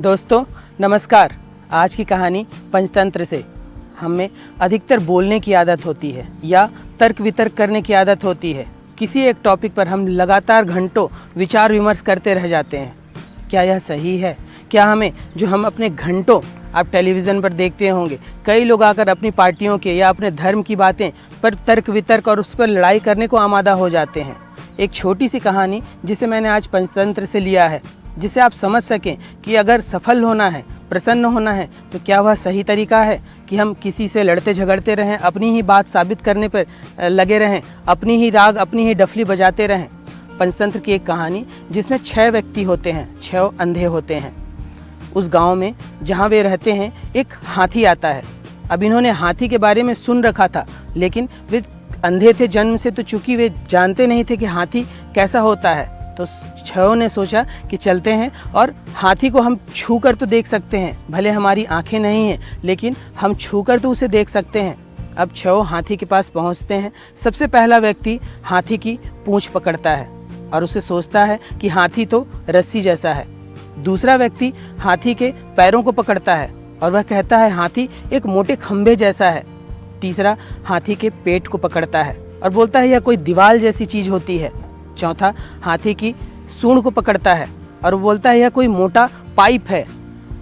दोस्तों नमस्कार। आज की कहानी पंचतंत्र से। हमें अधिकतर बोलने की आदत होती है या तर्क वितर्क करने की आदत होती है। किसी एक टॉपिक पर हम लगातार घंटों विचार विमर्श करते रह जाते हैं। क्या यह सही है? क्या हमें जो हम अपने घंटों आप टेलीविज़न पर देखते होंगे, कई लोग आकर अपनी पार्टियों के या अपने धर्म की बातें पर तर्क वितर्क और उस पर लड़ाई करने को आमादा हो जाते हैं। एक छोटी सी कहानी जिसे मैंने आज पंचतंत्र से लिया है, जिसे आप समझ सकें कि अगर सफल होना है, प्रसन्न होना है, तो क्या वह सही तरीका है कि हम किसी से लड़ते झगड़ते रहें, अपनी ही बात साबित करने पर लगे रहें, अपनी ही राग अपनी ही डफली बजाते रहें। पंचतंत्र की एक कहानी जिसमें 6 व्यक्ति होते हैं, 6 अंधे होते हैं। उस गांव में जहां वे रहते हैं एक हाथी आता है। अब इन्होंने हाथी के बारे में सुन रखा था, लेकिन वे अंधे थे जन्म से, तो चूंकि वे जानते नहीं थे कि हाथी कैसा होता है, तो 6 ने सोचा कि चलते हैं और हाथी को हम छू कर तो देख सकते हैं, भले हमारी आंखें नहीं हैं लेकिन हम छू कर तो उसे देख सकते हैं। अब 6 हाथी के पास पहुंचते हैं। सबसे पहला व्यक्ति हाथी की पूंछ पकड़ता है और उसे सोचता है कि हाथी तो रस्सी जैसा है। दूसरा व्यक्ति हाथी के पैरों को पकड़ता है और वह कहता है हाथी एक मोटे खंभे जैसा है। तीसरा हाथी के पेट को पकड़ता है और बोलता है यह कोई दीवार जैसी चीज होती है। चौथा हाथी की सूंड को पकड़ता है और बोलता है यह कोई मोटा पाइप है।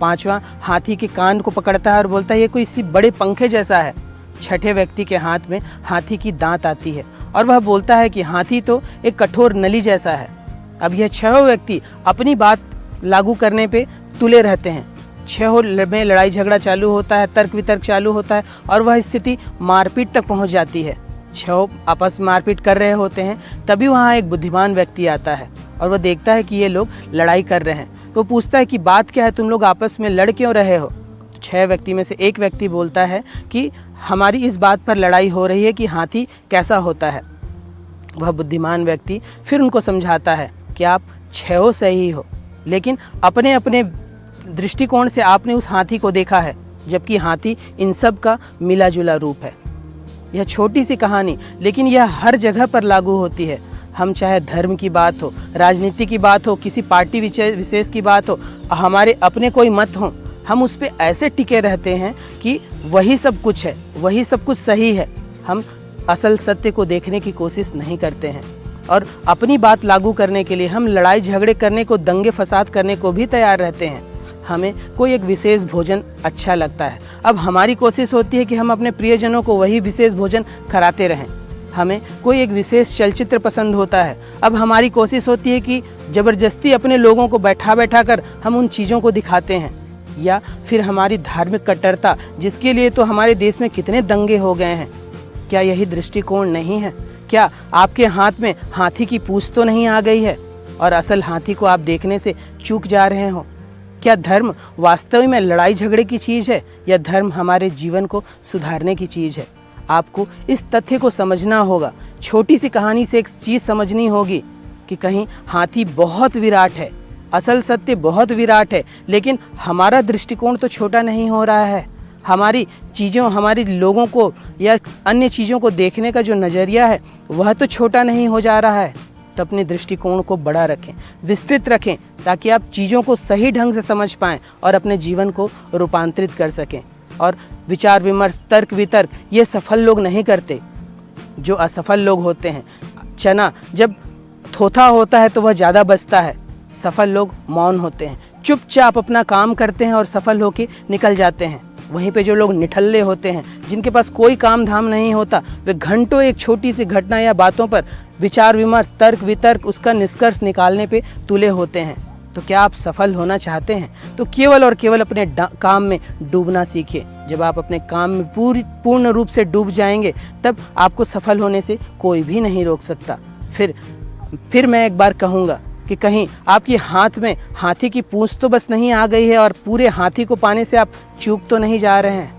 पांचवा हाथी के कान को पकड़ता है और बोलता है यह कोई इसी बड़े पंखे जैसा है। छठे व्यक्ति के हाथ में हाथी की दांत आती है और वह बोलता है कि हाथी तो एक कठोर नली जैसा है। अब यह 6 व्यक्ति अपनी बात लागू करने पे तुले रहते हैं। 6 में लड़ाई झगड़ा चालू होता है, तर्क वितर्क चालू होता है और वह स्थिति मारपीट तक पहुंच जाती है। 6 आपस में मारपीट कर रहे होते हैं। तभी वहाँ एक बुद्धिमान व्यक्ति आता है और वह देखता है कि ये लोग लड़ाई कर रहे हैं, तो पूछता है कि बात क्या है, तुम लोग आपस में लड़ क्यों रहे हो? 6 व्यक्ति में से एक व्यक्ति बोलता है कि हमारी इस बात पर लड़ाई हो रही है कि हाथी कैसा होता है। वह बुद्धिमान व्यक्ति फिर उनको समझाता है कि आप 6 सही हो, लेकिन अपने अपने दृष्टिकोण से आपने उस हाथी को देखा है, जबकि हाथी इन सब का मिला जुला रूप है। यह छोटी सी कहानी, लेकिन यह हर जगह पर लागू होती है। हम चाहे धर्म की बात हो, राजनीति की बात हो, किसी पार्टी विशेष की बात हो, हमारे अपने कोई मत हो, हम उस पर ऐसे टिके रहते हैं कि वही सब कुछ है, वही सब कुछ सही है। हम असल सत्य को देखने की कोशिश नहीं करते हैं और अपनी बात लागू करने के लिए हम लड़ाई झगड़े करने को, दंगे फसाद करने को भी तैयार रहते हैं। हमें कोई एक विशेष भोजन अच्छा लगता है, अब हमारी कोशिश होती है कि हम अपने प्रियजनों को वही विशेष भोजन कराते रहें। हमें कोई एक विशेष चलचित्र पसंद होता है, अब हमारी कोशिश होती है कि ज़बरदस्ती अपने लोगों को बैठा कर हम उन चीज़ों को दिखाते हैं। या फिर हमारी धार्मिक कट्टरता, जिसके लिए तो हमारे देश में कितने दंगे हो गए हैं। क्या यही दृष्टिकोण नहीं है? क्या आपके हाथ में हाथी की पूंछ तो नहीं आ गई है और असल हाथी को आप देखने से चूक जा रहे हो? क्या धर्म वास्तव में लड़ाई झगड़े की चीज़ है या धर्म हमारे जीवन को सुधारने की चीज़ है? आपको इस तथ्य को समझना होगा। छोटी सी कहानी से एक चीज़ समझनी होगी कि कहीं हाथी बहुत विराट है, असल सत्य बहुत विराट है, लेकिन हमारा दृष्टिकोण तो छोटा नहीं हो रहा है। हमारी चीज़ों, हमारी लोगों को या अन्य चीज़ों को देखने का जो नज़रिया है वह तो छोटा नहीं हो जा रहा है। तो अपने दृष्टिकोण को बड़ा रखें, विस्तृत रखें, ताकि आप चीज़ों को सही ढंग से समझ पाएं और अपने जीवन को रूपांतरित कर सकें। और विचार विमर्श, तर्क वितर्क ये सफल लोग नहीं करते। जो असफल लोग होते हैं, चना जब थोथा होता है तो वह ज़्यादा बचता है। सफल लोग मौन होते हैं, चुपचाप अपना काम करते हैं और सफल होकर निकल जाते हैं। वहीं पे जो लोग निठल्ले होते हैं, जिनके पास कोई काम धाम नहीं होता, वे घंटों एक छोटी सी घटना या बातों पर विचार विमर्श, तर्क वितर्क, उसका निष्कर्ष निकालने पे तुले होते हैं। तो क्या आप सफल होना चाहते हैं? तो केवल और केवल अपने काम में डूबना सीखिए। जब आप अपने काम में पूर्ण रूप से डूब जाएंगे, तब आपको सफल होने से कोई भी नहीं रोक सकता। फिर मैं एक बार कहूँगा कि कहीं आपके हाथ में हाथी की पूंछ तो बस नहीं आ गई है और पूरे हाथी को पाने से आप चूक तो नहीं जा रहे हैं।